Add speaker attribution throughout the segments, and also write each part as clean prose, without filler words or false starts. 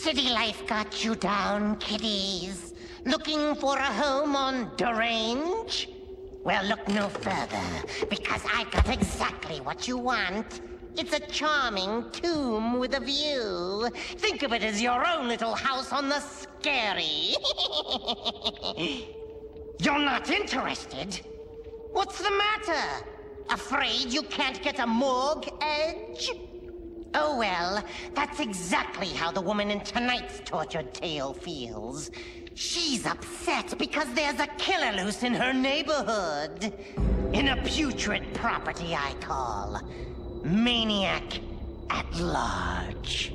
Speaker 1: City life got you down, kiddies. Looking for a home on Derange? Well, look no further, because I got exactly what you want. It's a charming tomb with a view. Think of it as your own little house on the scary. You're not interested? What's the matter? Afraid you can't get a morgue edge? Oh well, that's exactly how the woman in tonight's tortured tale feels. She's upset because there's a killer loose in her neighborhood. In a putrid property I call Maniac at Large.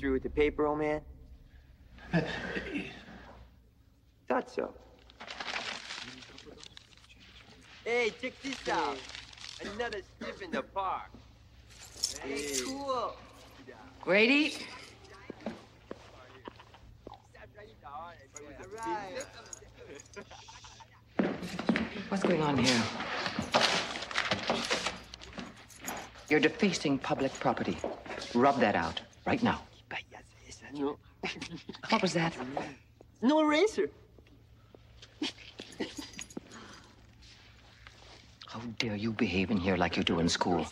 Speaker 2: With the paper, old man? Thought so. Hey, check this out. Another stiff in the park. Hey, cool.
Speaker 3: Grady? What's going on here? You're defacing public property. Rub that out right now.
Speaker 2: No.
Speaker 3: What was that?
Speaker 2: No eraser.
Speaker 3: How dare you behave in here like you do in school?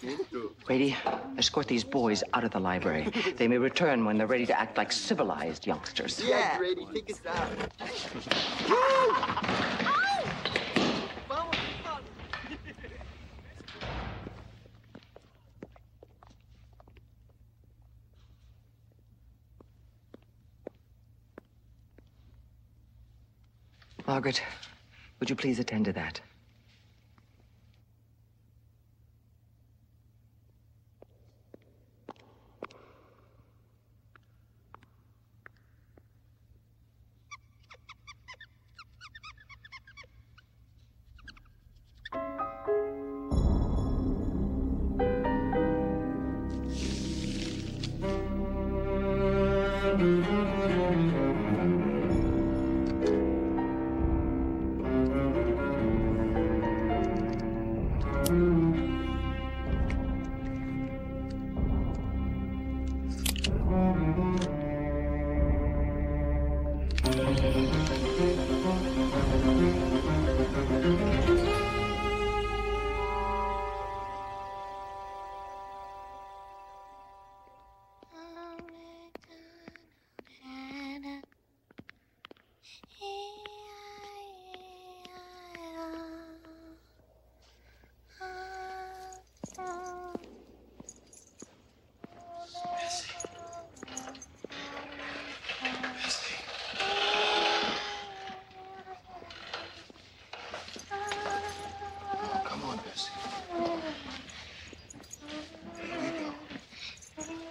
Speaker 3: Grady, escort these boys out of the library. They may return when they're ready to act like civilized youngsters.
Speaker 2: Yeah, Grady, take us out.
Speaker 3: Margaret, would you please attend to that?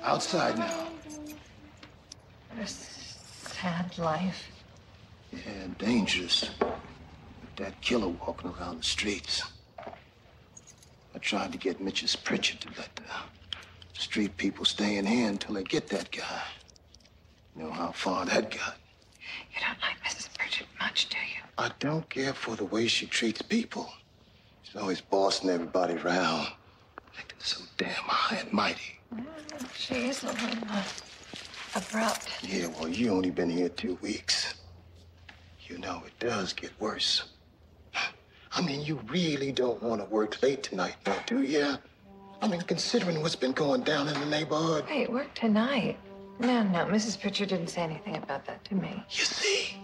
Speaker 4: Outside now.
Speaker 5: What a sad life.
Speaker 4: Yeah, dangerous. With that killer walking around the streets. I tried to get Mrs. Pritchard to let the street people stay in here until they get that guy. You know how far that got.
Speaker 5: You don't like Mrs. Pritchard much, do you?
Speaker 4: I don't care for the way she treats people. She's always bossing everybody around. Acting so damn high and mighty.
Speaker 5: She is a little abrupt.
Speaker 4: Yeah, well, you only been here 2 weeks. You know, it does get worse. I mean, you really don't want to work late tonight, now, do you? I mean, considering what's been going down in the neighborhood.
Speaker 5: Wait, work tonight? No, Mrs. Pritchard didn't say anything about that to me.
Speaker 4: You see,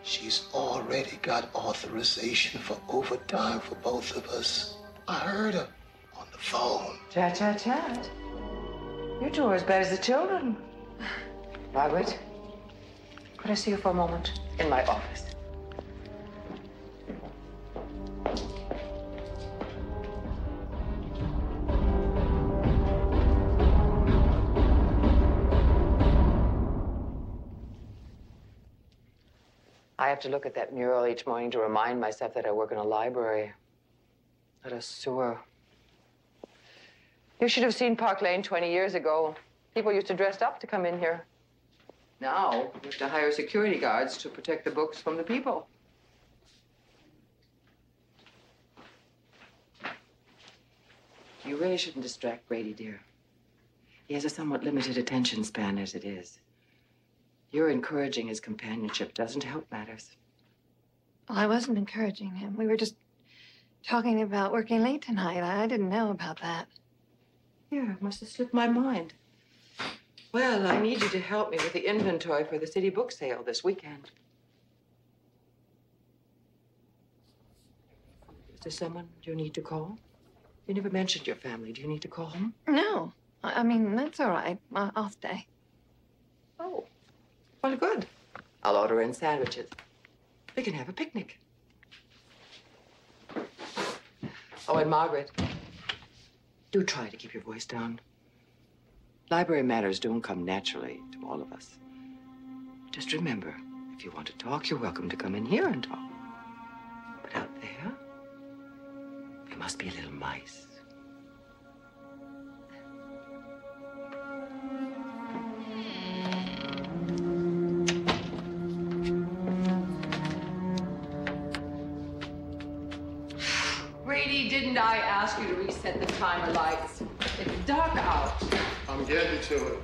Speaker 4: she's already got authorization for overtime for both of us. I heard her on the phone.
Speaker 3: Chat. You two are as bad as the children. Margaret, could I see you for a moment in my office? I have to look at that mural each morning to remind myself that I work in a library, not a sewer. You should have seen Park Lane 20 years ago. People used to dress up to come in here. Now, we have to hire security guards to protect the books from the people. You really shouldn't distract Brady, dear. He has a somewhat limited attention span as it is. Your encouraging his companionship doesn't help matters.
Speaker 5: Well, I wasn't encouraging him. We were just talking about working late tonight. I didn't know about that.
Speaker 3: Yeah, it must have slipped my mind. Well, I need you to help me with the inventory for the city book sale this weekend. Is there someone you need to call? You never mentioned your family. Do you need to call them?
Speaker 5: No. I mean, that's all right. I'll stay.
Speaker 3: Oh. Well, good. I'll order in sandwiches. We can have a picnic. Oh, and Margaret, do try to keep your voice down. Library matters don't come naturally to all of us. Just remember, if you want to talk, you're welcome to come in here and talk. But out there, we must be little mice.
Speaker 6: Brady, didn't I ask you to reset the timer lights? It's dark out.
Speaker 4: I'm getting to it.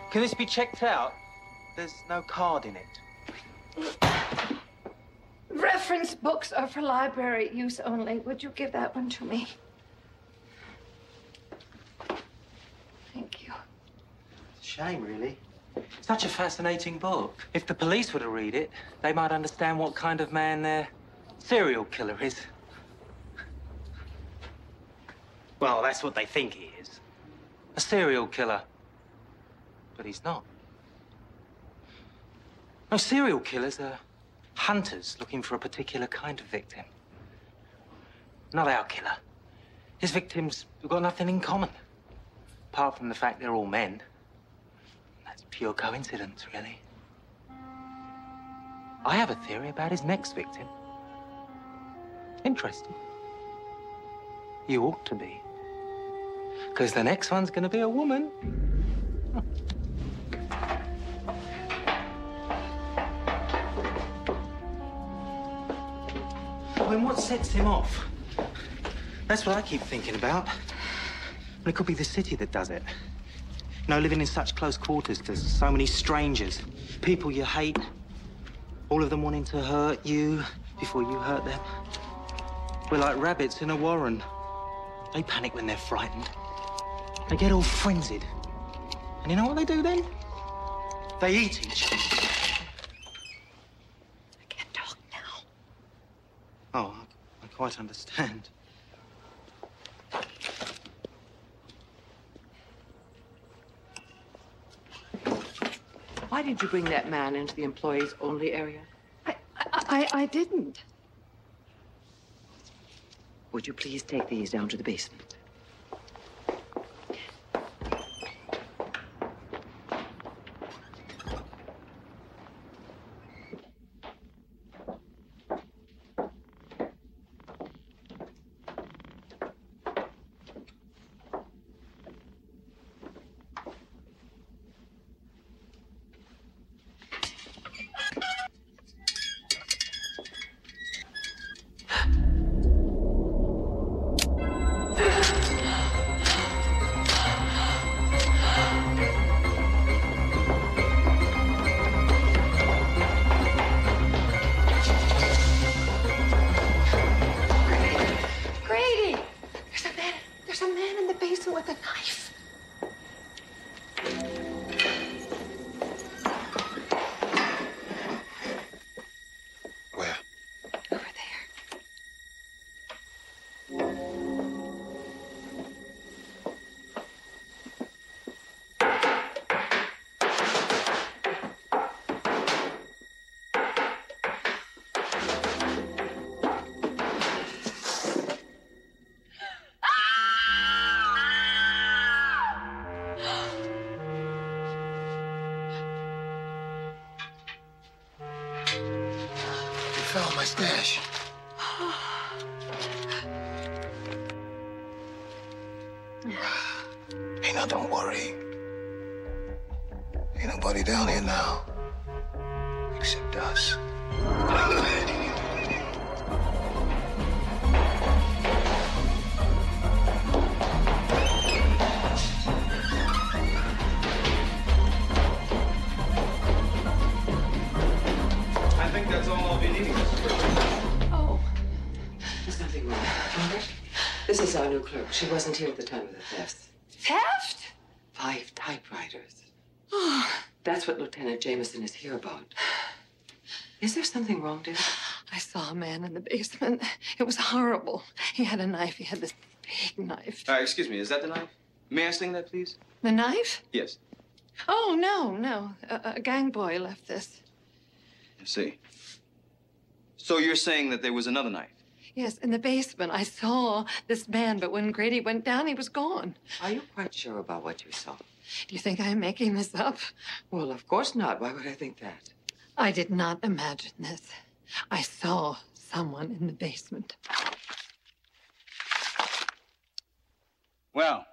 Speaker 7: Can this be checked out? There's no card in it.
Speaker 5: Reference books are for library use only. Would you give that one to me? Thank you.
Speaker 7: It's a shame, really. Such a fascinating book. If the police were to read it, they might understand what kind of man their serial killer is. Well, that's what they think he is. A serial killer. But he's not. No, serial killers are hunters looking for a particular kind of victim. Not our killer. His victims have got nothing in common. Apart from the fact they're all men. That's pure coincidence, really. I have a theory about his next victim. Interesting. You ought to be. Because the next one's going to be a woman. I mean, what sets him off? That's what I keep thinking about. Well, it could be the city that does it. You know, living in such close quarters to so many strangers, people you hate, all of them wanting to hurt you before you hurt them. We're like rabbits in a warren, They panic when they're frightened. They get all frenzied. And you know what they do then? They eat each other.
Speaker 5: I can't talk now.
Speaker 7: Oh, I quite understand.
Speaker 3: Why did you bring that man into the employees only area?
Speaker 5: I didn't.
Speaker 3: Would you please take these down to the basement?
Speaker 5: With a knife.
Speaker 4: Where?
Speaker 5: Over there.
Speaker 4: Found my stash. Hey, now don't worry. Ain't nobody down here now. Except us.
Speaker 8: I think that's all I'll be needing, Mrs. Pritchard.
Speaker 5: Oh.
Speaker 3: There's nothing wrong. This is our new clerk. She wasn't here at the time of the thefts.
Speaker 5: Theft?
Speaker 3: 5 typewriters. That's what Lieutenant Jameson is here about. Is there something wrong, dear?
Speaker 5: I saw a man in the basement. It was horrible. He had a knife. He had this big knife.
Speaker 8: Excuse me, is that the knife? May I sling that, please?
Speaker 5: The knife?
Speaker 8: Yes.
Speaker 5: Oh, no. A gang boy left this.
Speaker 8: I see. So you're saying that there was another knife?
Speaker 5: Yes, in the basement. I saw this man, but when Grady went down, he was gone.
Speaker 3: Are you quite sure about what you saw?
Speaker 5: Do you think I'm making this up?
Speaker 3: Well, of course not. Why would I think that?
Speaker 5: I did not imagine this. I saw someone in the basement.
Speaker 8: Well,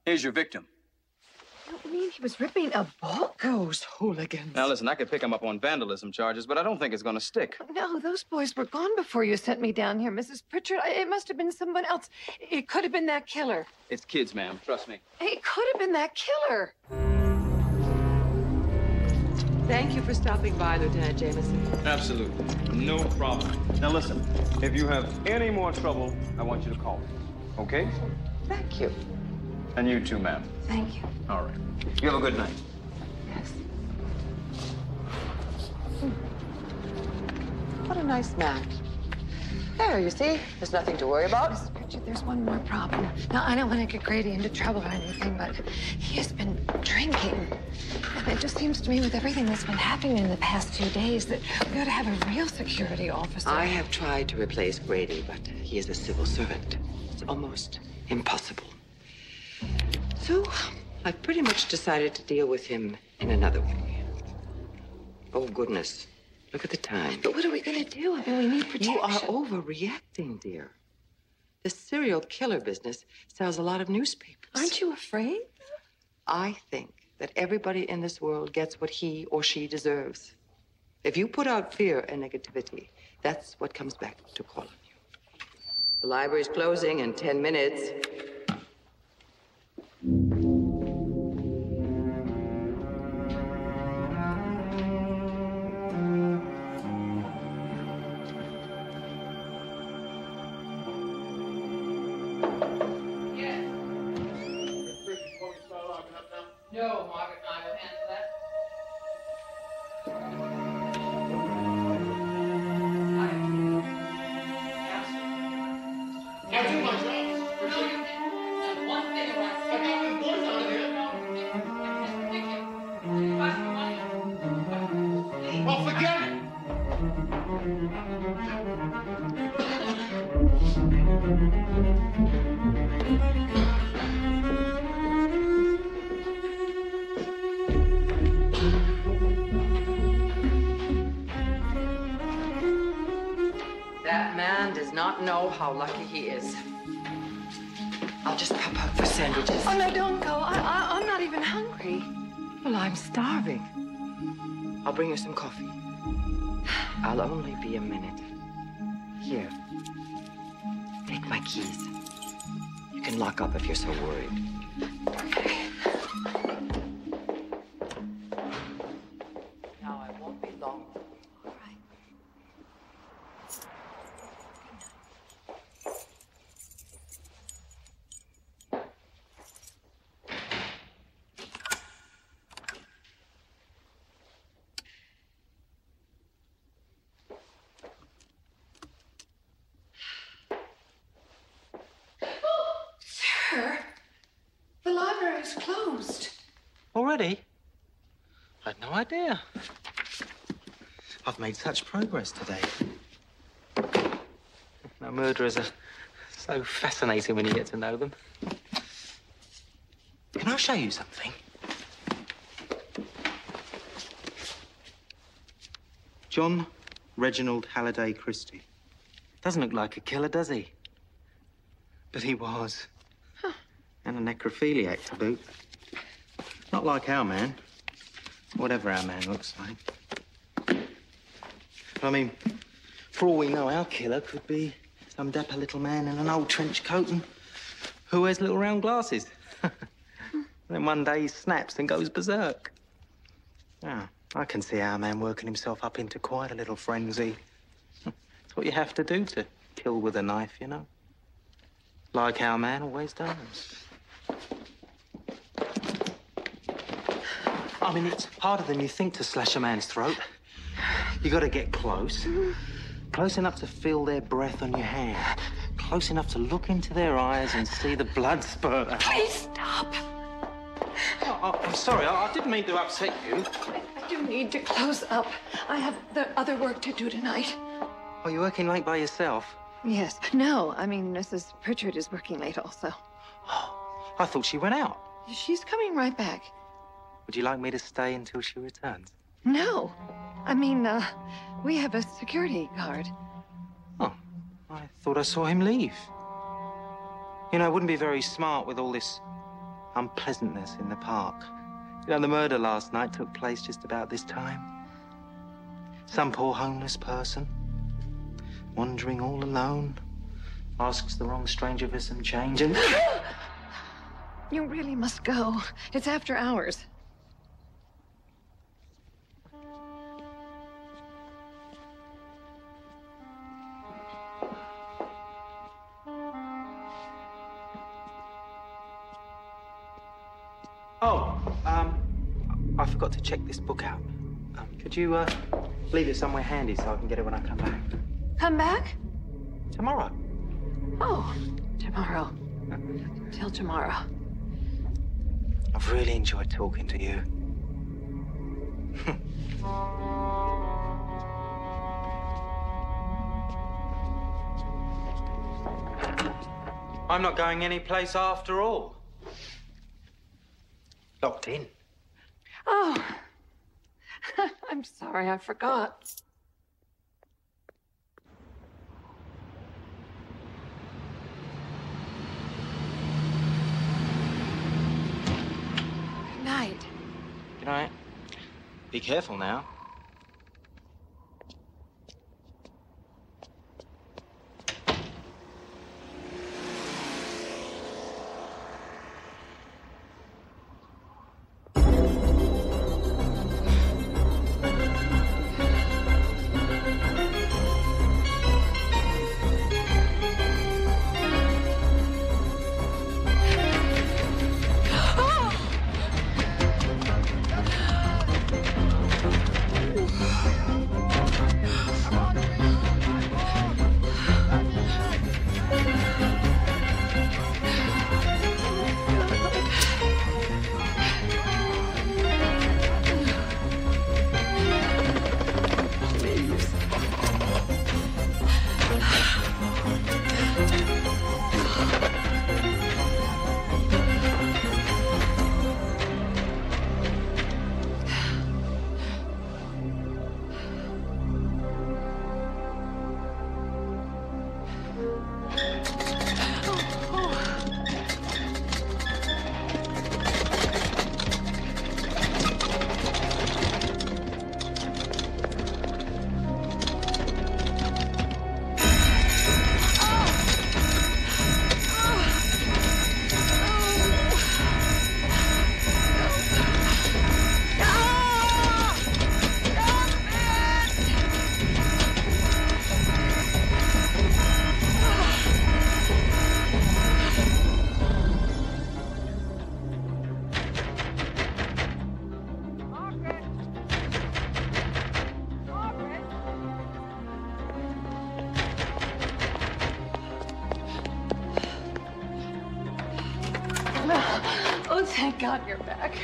Speaker 8: here's your victim.
Speaker 5: You don't mean he was ripping a book?
Speaker 3: Those hooligans.
Speaker 8: Now, listen, I could pick him up on vandalism charges, but I don't think it's going to stick.
Speaker 5: No, those boys were gone before you sent me down here, Mrs. Pritchard. It must have been someone else. It could have been that killer.
Speaker 8: It's kids, ma'am. Trust me.
Speaker 5: It could have been that killer.
Speaker 3: Thank you for stopping by, Lieutenant Jameson.
Speaker 8: Absolutely. No problem. Now, listen, if you have any more trouble, I want you to call me. Okay?
Speaker 3: Thank you.
Speaker 8: And you too, ma'am.
Speaker 5: Thank you.
Speaker 8: All right. You have a good night.
Speaker 3: Yes. What a nice man. There, you see? There's nothing to worry about.
Speaker 5: Mrs. Pritchard, there's one more problem. Now, I don't want to get Grady into trouble or anything, but he has been drinking. And it just seems to me with everything that's been happening in the past few days that we ought to have a real security officer.
Speaker 3: I have tried to replace Grady, but he is a civil servant. It's almost impossible. So, I've pretty much decided to deal with him in another way. Oh, goodness. Look at the time.
Speaker 5: But what are we going to do? I mean, we need protection.
Speaker 3: You are overreacting, dear. The serial killer business sells a lot of newspapers.
Speaker 5: Aren't you afraid?
Speaker 3: I think that everybody in this world gets what he or she deserves. If you put out fear and negativity, that's what comes back to call on you. The library's closing in 10 minutes.
Speaker 6: No, Margaret and I will handle that.
Speaker 9: I do my job.
Speaker 6: And one thing right.
Speaker 9: I got them boys out of here. Oh, forget it.
Speaker 3: That man does not know how lucky he is. I'll just pop out for sandwiches.
Speaker 5: Oh, no, don't go. I'm not even hungry.
Speaker 3: Well, I'm starving. I'll bring you some coffee. I'll only be a minute. Here. Take my keys. You can lock up if you're so worried. Now, I won't be long.
Speaker 5: All right. Sir, the library's closed.
Speaker 7: Already? I had no idea. I've made such progress today. Now, murderers are so fascinating when you get to know them. Can I show you something? John Reginald Halliday Christie. Doesn't look like a killer, does he? But he was.
Speaker 5: Huh.
Speaker 7: And a necrophiliac to boot. Not like our man. Whatever our man looks like. But I mean, for all we know, our killer could be some dapper little man in an old trench coat and who wears little round glasses. Then one day he snaps and goes berserk. Yeah, I can see our man working himself up into quite a little frenzy. It's what you have to do to kill with a knife, you know. Like our man always does. I mean, it's harder than you think to slash a man's throat. You got to get close. Close enough to feel their breath on your hand. Close enough to look into their eyes and see the blood spurt out.
Speaker 5: Please stop.
Speaker 7: Oh, I'm sorry. I didn't mean to upset you.
Speaker 5: I do need to close up. I have the other work to do tonight.
Speaker 7: Are you working late by yourself?
Speaker 5: Yes. No, I mean, Mrs. Pritchard is working late also.
Speaker 7: Oh, I thought she went out.
Speaker 5: She's coming right back.
Speaker 7: Would you like me to stay until she returns?
Speaker 5: No. I mean, we have a security guard.
Speaker 7: Oh, I thought I saw him leave. You know, it wouldn't be very smart with all this unpleasantness in the park. You know, the murder last night took place just about this time. Some poor homeless person, wandering all alone, asks the wrong stranger for some change and...
Speaker 5: You really must go. It's after hours.
Speaker 7: Oh, I forgot to check this book out. Could you, leave it somewhere handy so I can get it when I come back?
Speaker 5: Come back?
Speaker 7: Tomorrow.
Speaker 5: Oh, tomorrow. Till tomorrow.
Speaker 7: I've really enjoyed talking to you. I'm not going anyplace after all. Locked in.
Speaker 5: Oh. I'm sorry, I forgot. Good night.
Speaker 7: Good night. Be careful now.
Speaker 5: Thank God you're back.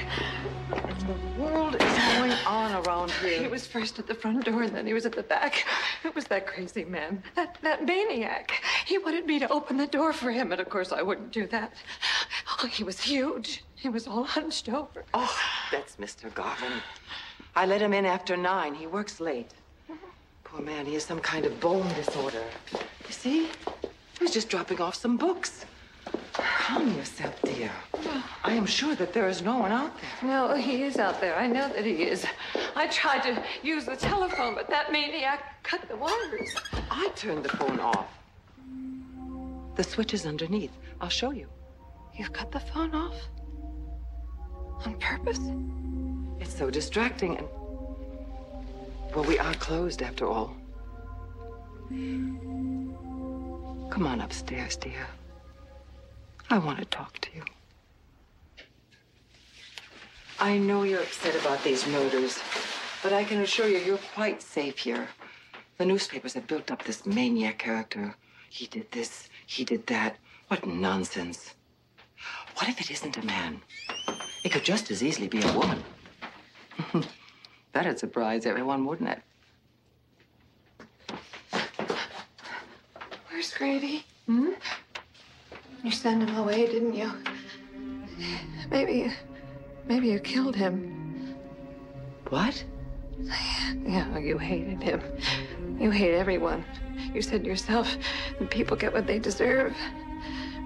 Speaker 3: What in the world is going on around here?
Speaker 5: He was first at the front door, and then he was at the back. It was that crazy man, that maniac. He wanted me to open the door for him, and of course I wouldn't do that. Oh, he was huge. He was all hunched over.
Speaker 3: Oh, that's Mr. Garvin. I let him in after 9. He works late. Poor man, he has some kind of bone disorder. You see? He was just dropping off some books. Calm yourself, dear. I am sure that there is no one out there.
Speaker 5: No, he is out there. I know that he is. I tried to use the telephone, but that maniac cut the wires.
Speaker 3: I turned the phone off. The switch is underneath. I'll show you.
Speaker 5: You cut the phone off? On purpose?
Speaker 3: It's so distracting and... Well, we are closed after all. Come on upstairs, dear. I want to talk to you. I know you're upset about these murders, but I can assure you you're quite safe here. The newspapers have built up this maniac character. He did this, he did that. What nonsense. What if it isn't a man? It could just as easily be a woman. That'd surprise everyone, wouldn't it?
Speaker 5: Where's Grady? Hmm? You sent him away, didn't you? Maybe you killed him.
Speaker 3: What?
Speaker 5: Yeah, you hated him. You hate everyone. You said yourself that people get what they deserve.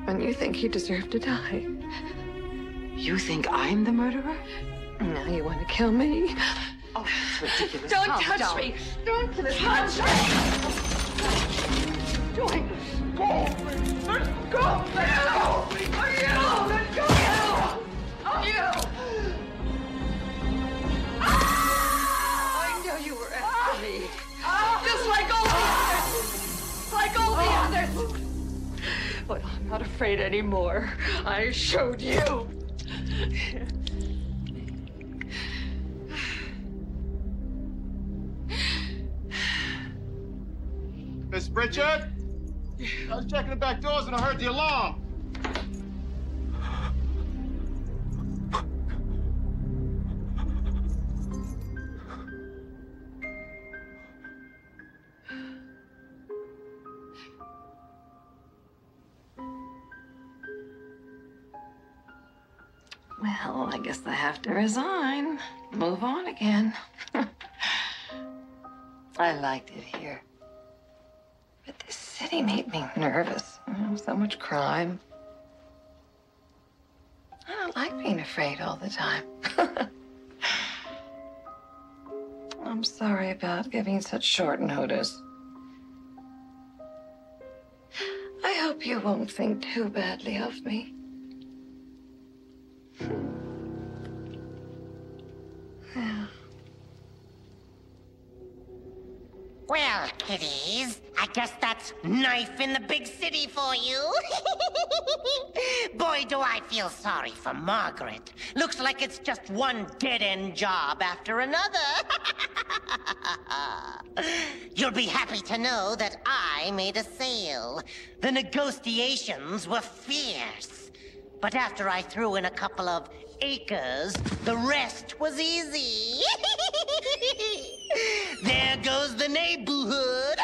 Speaker 5: And you think he deserved to die.
Speaker 3: You think I'm the murderer?
Speaker 5: Now you want to kill me?
Speaker 3: Oh, that's ridiculous.
Speaker 5: Don't
Speaker 3: Calm
Speaker 5: touch
Speaker 3: down.
Speaker 5: me! Don't touch me! Doing?
Speaker 9: Go! Let go! Let go! Let go!
Speaker 5: I knew you were after me. Just like all the others. Like all the others. But I'm not afraid anymore. I showed you.
Speaker 9: Miss Pritchard? I was checking the back doors and I heard the alarm.
Speaker 5: Well, I guess I have to resign. Move on again. I liked it here. But this city made me nervous. So much crime. I don't like being afraid all the time. I'm sorry about giving such short notice. I hope you won't think too badly of me. Yeah.
Speaker 1: Well, kiddies, I guess that's knife in the big city for you. Boy, do I feel sorry for Margaret. Looks like it's just one dead-end job after another. You'll be happy to know that I made a sale. The negotiations were fierce. But after I threw in a couple of acres, the rest was easy. There goes the neighborhood.